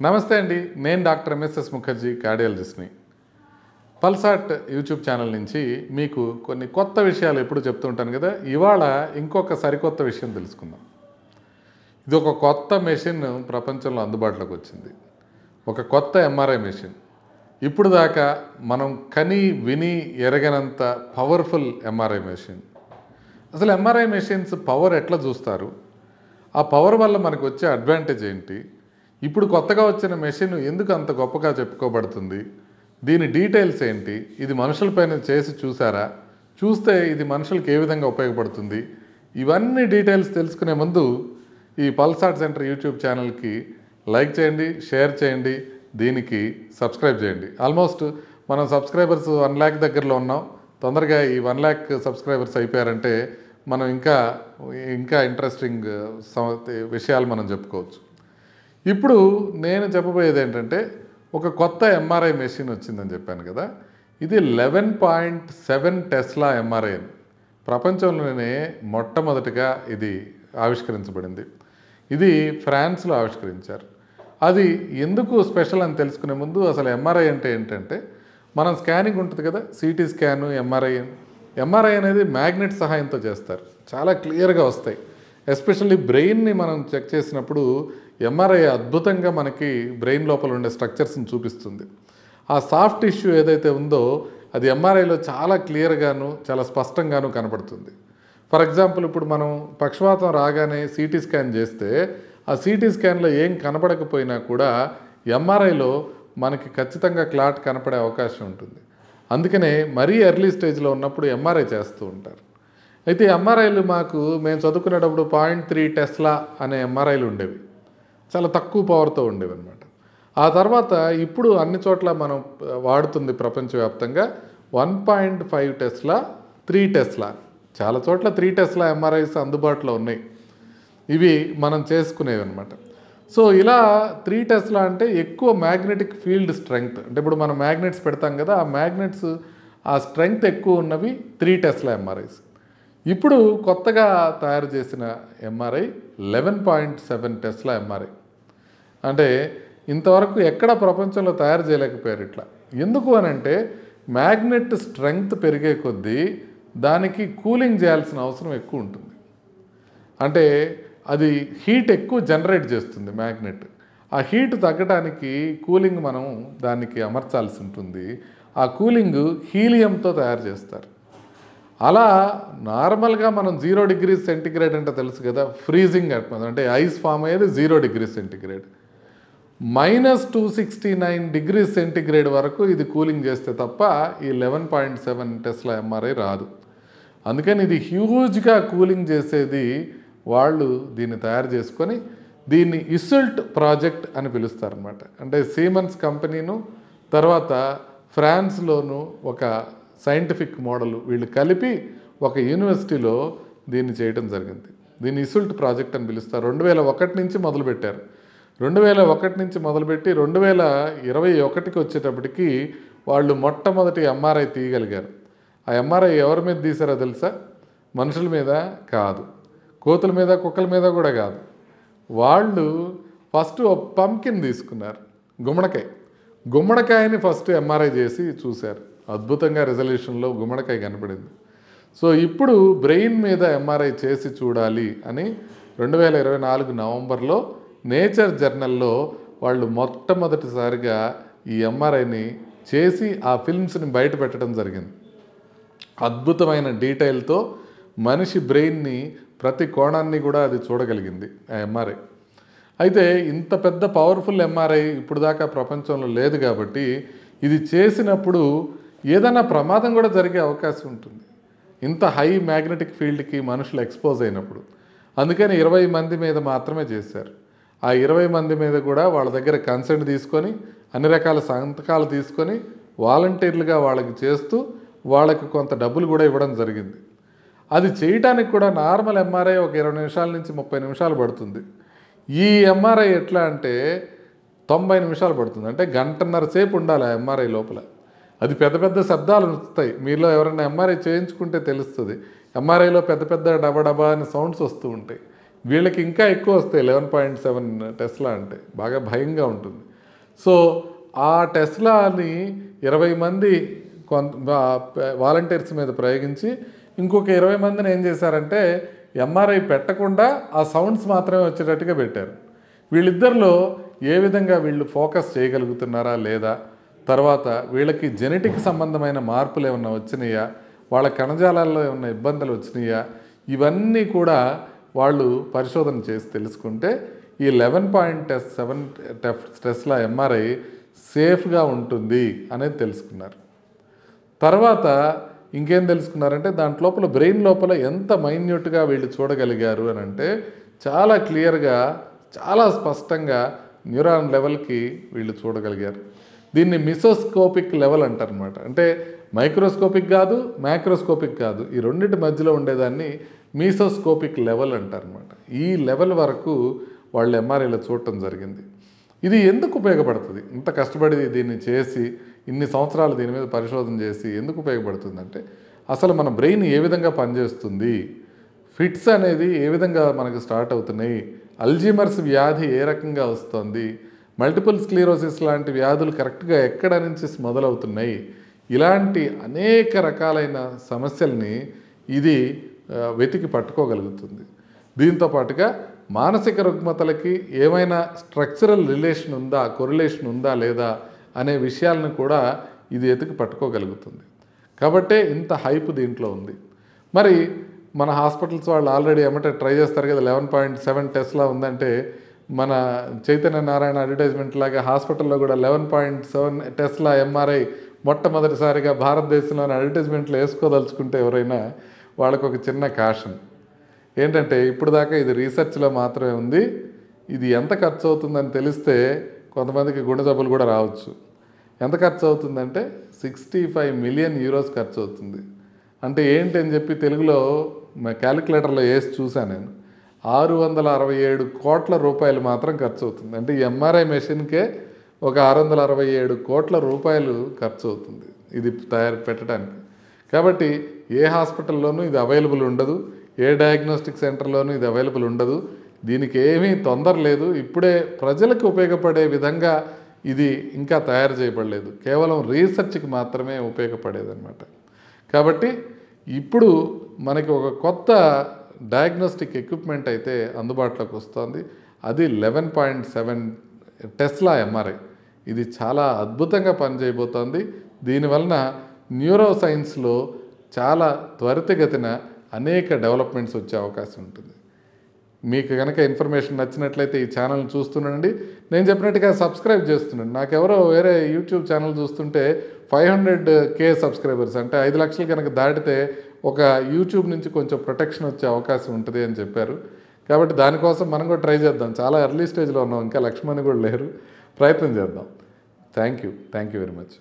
నమస్తే అండి, నేను డాక్టర్ ఎంఎస్ఎస్ ముఖర్జీ, కార్డియాలజిస్ట్ని. పల్సాట్ యూట్యూబ్ ఛానల్ నుంచి మీకు కొన్ని కొత్త విషయాలు ఎప్పుడు చెప్తూ ఉంటాను కదా. ఇవాళ ఇంకొక సరికొత్త విషయం తెలుసుకుందాం. ఇది ఒక కొత్త మెషిన్ ప్రపంచంలో అందుబాటులోకి వచ్చింది. ఒక కొత్త ఎంఆర్ఐ మెషిన్. ఇప్పుడు దాకా మనం కని విని ఎరగనంత పవర్ఫుల్ ఎంఆర్ఐ మెషిన్. అసలు ఎంఆర్ఐ మెషిన్స్ పవర్ ఎట్లా చూస్తారు, ఆ పవర్ వల్ల మనకు వచ్చే అడ్వాంటేజ్ ఏంటి, ఇప్పుడు కొత్తగా వచ్చిన మెషిన్ ఎందుకు అంత గొప్పగా చెప్పుకోబడుతుంది, దీని డీటెయిల్స్ ఏంటి, ఇది మనుషులపైన చేసి చూసారా, చూస్తే ఇది మనుషులకు ఏ విధంగా ఉపయోగపడుతుంది, ఇవన్నీ డీటెయిల్స్ తెలుసుకునే ముందు ఈ పల్సాట్ సెంటర్ యూట్యూబ్ ఛానల్కి లైక్ చేయండి, షేర్ చేయండి, దీనికి సబ్స్క్రైబ్ చేయండి. ఆల్మోస్ట్ మనం సబ్స్క్రైబర్స్ 1 lakh దగ్గరలో ఉన్నాం. తొందరగా ఈ 1 lakh సబ్స్క్రైబర్స్ అయిపోయారంటే మనం ఇంకా ఇంట్రెస్టింగ్ విషయాలు మనం చెప్పుకోవచ్చు. ఇప్పుడు నేను చెప్పబోయేది ఏంటంటే, ఒక కొత్త ఎంఆర్ఐ మెషిన్ వచ్చిందని చెప్పాను కదా. ఇది 11.7 టెస్లా ఎంఆర్ఐ. ప్రపంచంలోనే మొట్టమొదటిగా ఇది ఆవిష్కరించబడింది. ఇది ఫ్రాన్స్లో ఆవిష్కరించారు. అది ఎందుకు స్పెషల్ అని తెలుసుకునే ముందు అసలు ఎంఆర్ఐ అంటే ఏంటంటే, మనం స్కానింగ్ ఉంటుంది కదా, సిటీ స్కాను, ఎంఆర్ఐ అనేది మ్యాగ్నెట్ సహాయంతో చేస్తారు. చాలా క్లియర్గా వస్తాయి. ఎస్పెషల్లీ బ్రెయిన్ని మనం చెక్ చేసినప్పుడు ఎంఆర్ఐ అద్భుతంగా మనకి బ్రెయిన్ లోపల ఉండే స్ట్రక్చర్స్ని చూపిస్తుంది. ఆ సాఫ్ట్ టిష్యూ ఏదైతే ఉందో అది ఎంఆర్ఐలో చాలా క్లియర్గాను చాలా స్పష్టంగాను కనపడుతుంది. ఫర్ ఎగ్జాంపుల్, ఇప్పుడు మనం పక్షవాతం రాగానే సిటీ స్కాన్ చేస్తే ఆ సిటీ స్కాన్లో ఏం కనపడకపోయినా కూడా ఎంఆర్ఐలో మనకి ఖచ్చితంగా క్లాట్ కనపడే అవకాశం ఉంటుంది. అందుకనే మరీ ఎర్లీ స్టేజ్లో ఉన్నప్పుడు ఎంఆర్ఐ చేస్తూ ఉంటారు. అయితే ఎంఆర్ఐలు మేము చదువుకునేటప్పుడు 0.3 టెస్లా అనే ఎంఆర్ఐలు ఉండేవి. చాలా తక్కువ పవర్తో ఉండేవి అనమాట. ఆ తర్వాత ఇప్పుడు అన్ని చోట్ల మనం వాడుతుంది ప్రపంచవ్యాప్తంగా 1.5 టెస్లా, 3 టెస్లా. చాలా చోట్ల 3 టెస్లా ఎంఆర్ఐస్ అందుబాటులో ఉన్నాయి. ఇవి మనం చేసుకునేవి అనమాట. సో ఇలా 3 టెస్లా అంటే ఎక్కువ మ్యాగ్నెటిక్ ఫీల్డ్ స్ట్రెంగ్త్. అంటే ఇప్పుడు మనం మ్యాగ్నెట్స్ పెడతాం కదా, ఆ మ్యాగ్నెట్స్ ఆ స్ట్రెంగ్త్ ఎక్కువ ఉన్నవి 3 టెస్లా ఎంఆర్ఐస్. ఇప్పుడు కొత్తగా తయారు చేసిన ఎంఆర్ఐ 11.7 టెస్లా ఎంఆర్ఐ. అంటే ఇంతవరకు ఎక్కడ ప్రపంచంలో తయారు చేయలేకపోయారు ఇట్లా. ఎందుకు అని అంటే, మ్యాగ్నెట్ స్ట్రెంగ్త్ పెరిగే కొద్దీ దానికి కూలింగ్ చేయాల్సిన అవసరం ఎక్కువ ఉంటుంది. అంటే అది హీట్ ఎక్కువ జనరేట్ చేస్తుంది మ్యాగ్నెట్. ఆ హీట్ తగ్గడానికి కూలింగ్ మనం దానికి అమర్చాల్సి ఉంటుంది. ఆ కూలింగ్ హీలియంతో తయారు చేస్తారు. అలా నార్మల్గా మనం 0 degrees సెంటిగ్రేడ్ అంటే తెలుసు కదా, ఫ్రీజింగ్ అట్మాస్ఫియర్ అంటే ఐస్ ఫామ్ అయ్యేది 0 degrees సెంటిగ్రేడ్. -269 degrees సెంటిగ్రేడ్ వరకు ఇది కూలింగ్ చేస్తే తప్ప ఈ 11.7 టెస్లా ఎంఆర్ఐ రాదు. అందుకని ఇది హ్యూజ్గా కూలింగ్ చేసేది. వాళ్ళు దీన్ని తయారు చేసుకొని దీన్ని ఇసుల్ట్ ప్రాజెక్ట్ అని పిలుస్తారనమాట. అంటే సీమెన్స్ కంపెనీను తర్వాత ఫ్రాన్స్లోను ఒక సైంటిఫిక్ మోడల్ వీళ్ళు కలిపి ఒక యూనివర్సిటీలో దీన్ని చేయడం జరిగింది. దీన్ని ఇసుల్ట్ ప్రాజెక్ట్ అని పిలుస్తారు. 2001 నుంచి మొదలుపెట్టారు. 2001 నుంచి మొదలుపెట్టి 2021కి వచ్చేటప్పటికి వాళ్ళు మొట్టమొదటి ఎంఆర్ఐ తీయగలిగారు. ఆ ఎంఆర్ఐ ఎవరి మీద తీసారో తెలుసా? మనుషుల మీద కాదు, కోతుల మీద, కుక్కల మీద కూడా కాదు. వాళ్ళు ఫస్ట్ ఒక పంకిన్ తీసుకున్నారు, గుమ్మడికాయని ఫస్ట్ ఎంఆర్ఐ చేసి చూశారు. అద్భుతంగా రిజల్యూషన్లో గుమ్మడికాయ కనపడింది. సో ఇప్పుడు బ్రెయిన్ మీద ఎంఆర్ఐ చేసి చూడాలి అని 2024 నవంబర్లో నేచర్ జర్నల్లో వాళ్ళు మొట్టమొదటిసారిగా ఈ ఎంఆర్ఐని చేసి ఆ ఫిల్మ్స్ని బయట పెట్టడం జరిగింది. అద్భుతమైన డీటెయిల్తో మనిషి బ్రెయిన్ని ప్రతి కోణాన్ని కూడా అది చూడగలిగింది ఆ ఎంఆర్ఐ. అయితే ఇంత పెద్ద పవర్ఫుల్ ఎంఆర్ఐ ఇప్పుడు దాకా ప్రపంచంలో లేదు కాబట్టి ఇది చేసినప్పుడు ఏదైనా ప్రమాదం కూడా జరిగే అవకాశం ఉంటుంది, ఇంత హై మ్యాగ్నెటిక్ ఫీల్డ్కి మనుషులు ఎక్స్పోజ్ అయినప్పుడు. అందుకని 20 మంది మీద మాత్రమే చేశారు. ఆ 20 మంది మీద కూడా వాళ్ళ దగ్గర కన్సెంట్ తీసుకొని అన్ని రకాల సంతకాలు తీసుకొని వాలంటీర్లుగా వాళ్ళకి చేస్తూ వాళ్ళకి కొంత డబ్బులు కూడా ఇవ్వడం జరిగింది. అది చేయటానికి కూడా నార్మల్ ఎంఆర్ఐ ఒక 20 నిమిషాల నుంచి 30 నిమిషాలు పడుతుంది. ఈ ఎంఆర్ఐ ఎట్లా అంటే 90 నిమిషాలు పడుతుంది. అంటే 1.5 సేపు ఉండాలి ఆ ఎంఆర్ఐ లోపల. అది పెద్ద పెద్ద శబ్దాలు వస్తాయి. మీలో ఎవరైనా ఎంఆర్ఐ చేయించుకుంటే తెలుస్తుంది. ఎంఆర్ఐలో పెద్ద పెద్ద డబా అని సౌండ్స్ వస్తూ ఉంటాయి. వీళ్ళకి ఇంకా ఎక్కువ వస్తాయి. 11.7 టెస్లా అంటే బాగా భయంగా ఉంటుంది. సో ఆ టెస్లాని 20 మంది వాలంటీర్స్ మీద ప్రయోగించి ఇంకొక 20 మందిని ఏం చేశారంటే ఎంఆర్ఐ పెట్టకుండా ఆ సౌండ్స్ మాత్రమే వచ్చేటట్టుగా పెట్టారు. వీళ్ళిద్దరిలో ఏ విధంగా వీళ్ళు ఫోకస్ చేయగలుగుతున్నారా లేదా, తర్వాత వీళ్ళకి జెనెటిక్ సంబంధమైన మార్పులు ఏమన్నా వచ్చినాయా, వాళ్ళ కణజాలాల్లో ఏమన్నా ఇబ్బందులు వచ్చినాయా, ఇవన్నీ కూడా వాళ్ళు పరిశోధన చేసి తెలుసుకుంటే ఈ 11.7 టెస్లా ఎంఆర్ఐ సేఫ్గా ఉంటుంది అనేది తెలుసుకున్నారు. తర్వాత ఇంకేం తెలుసుకున్నారంటే దాంట్లోపల బ్రెయిన్ లోపల ఎంత మైన్యూట్గా వీళ్ళు చూడగలిగారు అని అంటే చాలా క్లియర్గా, చాలా స్పష్టంగా న్యూరాన్ లెవెల్కి వీళ్ళు చూడగలిగారు. దీన్ని మిసోస్కోపిక్ లెవెల్ అంటారనమాట. అంటే మైక్రోస్కోపిక్ కాదు, మ్యాక్రోస్కోపిక్ కాదు, ఈ రెండింటి మధ్యలో ఉండేదాన్ని మీసోస్కోపిక్ లెవెల్ అంటారనమాట. ఈ లెవెల్ వరకు వాళ్ళు ఎంఆర్ఐలో చూడటం జరిగింది. ఇది ఎందుకు ఉపయోగపడుతుంది? ఇంత కష్టపడి దీన్ని చేసి ఇన్ని సంవత్సరాలు దీని మీద పరిశోధన చేసి ఎందుకు ఉపయోగపడుతుందంటే అసలు మన బ్రెయిన్ ఏ విధంగా పనిచేస్తుంది, ఫిట్స్ అనేది ఏ విధంగా మనకు స్టార్ట్ అవుతున్నాయి, అల్జీమర్స్ వ్యాధి ఏ రకంగా వస్తుంది, మల్టిపుల్ స్క్లీరోసిస్ లాంటి వ్యాధులు కరెక్ట్గా ఎక్కడ నుంచి మొదలవుతున్నాయి, ఇలాంటి అనేక రకాలైన సమస్యల్ని ఇది వెతికి పట్టుకోగలుగుతుంది. దీంతో పాటుగా మానసిక రుగ్మతలకి ఏమైనా స్ట్రక్చరల్ రిలేషన్ ఉందా, కొరిలేషన్ ఉందా లేదా అనే విషయాలను కూడా ఇది ఎతికి పట్టుకోగలుగుతుంది. కాబట్టే ఇంత హైప్ దీంట్లో ఉంది. మరి మన హాస్పిటల్స్ వాళ్ళు ఆల్రెడీ ఏమంటే ట్రై చేస్తారు కదా, 11.7 టెస్లా ఉందంటే మన చైతన్య నారాయణ అడ్వర్టైజ్మెంట్ లాగా హాస్పిటల్లో కూడా 11.7 టెస్లా ఎంఆర్ఐ మొట్టమొదటిసారిగా భారతదేశంలోని అడ్వర్టైజ్మెంట్లు వేసుకోదలుచుకుంటే ఎవరైనా వాళ్ళకు ఒక చిన్న కాషన్ ఏంటంటే ఇప్పుడు దాకా ఇది రీసెర్చ్లో మాత్రమే ఉంది. ఇది ఎంత ఖర్చు అవుతుందని తెలిస్తే కొంతమందికి గుండె జబ్బులు కూడా రావచ్చు. ఎంత ఖర్చు అవుతుందంటే 65 మిలియన్ యూరోస్ ఖర్చు అవుతుంది. అంటే ఏంటి అని చెప్పి తెలుగులో క్యాలిక్యులేటర్లో వేసి చూశాను నేను. 667 కోట్ల రూపాయలు మాత్రం ఖర్చు అవుతుంది. అంటే ఈ ఎంఆర్ఐ మెషిన్కే ఒక 667 కోట్ల రూపాయలు ఖర్చు అవుతుంది ఇది పెట్టడానికి. కాబట్టి ఏ హాస్పిటల్లోనూ ఇది అవైలబుల్ ఉండదు, ఏ డయాగ్నోస్టిక్ సెంటర్లోనూ ఇది అవైలబుల్ ఉండదు. దీనికి ఏమీ తొందర లేదు. ఇప్పుడే ప్రజలకు ఉపయోగపడే విధంగా ఇది ఇంకా తయారు చేయబడలేదు, కేవలం రీసెర్చ్కి మాత్రమే ఉపయోగపడేదన్నమాట. కాబట్టి ఇప్పుడు మనకి ఒక కొత్త డయాగ్నోస్టిక్ ఎక్విప్మెంట్ అయితే అందుబాటులోకి వస్తుంది. అది 11.7 టెస్లా ఎంఆర్ఐ. ఇది చాలా అద్భుతంగా పనిచేయబోతోంది. దీనివలన న్యూరో సైన్స్లో చాలా త్వరితగతిన అనేక డెవలప్మెంట్స్ వచ్చే అవకాశం ఉంటుంది. మీకు కనుక ఇన్ఫర్మేషన్ నచ్చినట్లయితే ఈ ఛానల్ చూస్తుండండి. నేను చెప్పినట్టుగా సబ్స్క్రైబ్ చేస్తున్నాను. నాకెవరో వేరే యూట్యూబ్ ఛానల్ చూస్తుంటే 500K సబ్స్క్రైబర్స్ అంటే 5 లక్షలు కనుక దాటితే ఒక యూట్యూబ్ నుంచి కొంచెం ప్రొటెక్షన్ వచ్చే అవకాశం ఉంటుంది అని చెప్పారు. కాబట్టి దానికోసం మనం కూడా ట్రై చేద్దాం. చాలా ఎర్లీ స్టేజ్లో ఉన్నాం, ఇంకా 1,00,000 మంది కూడా లేరు. ప్రయత్నం చేద్దాం. Thank you very much.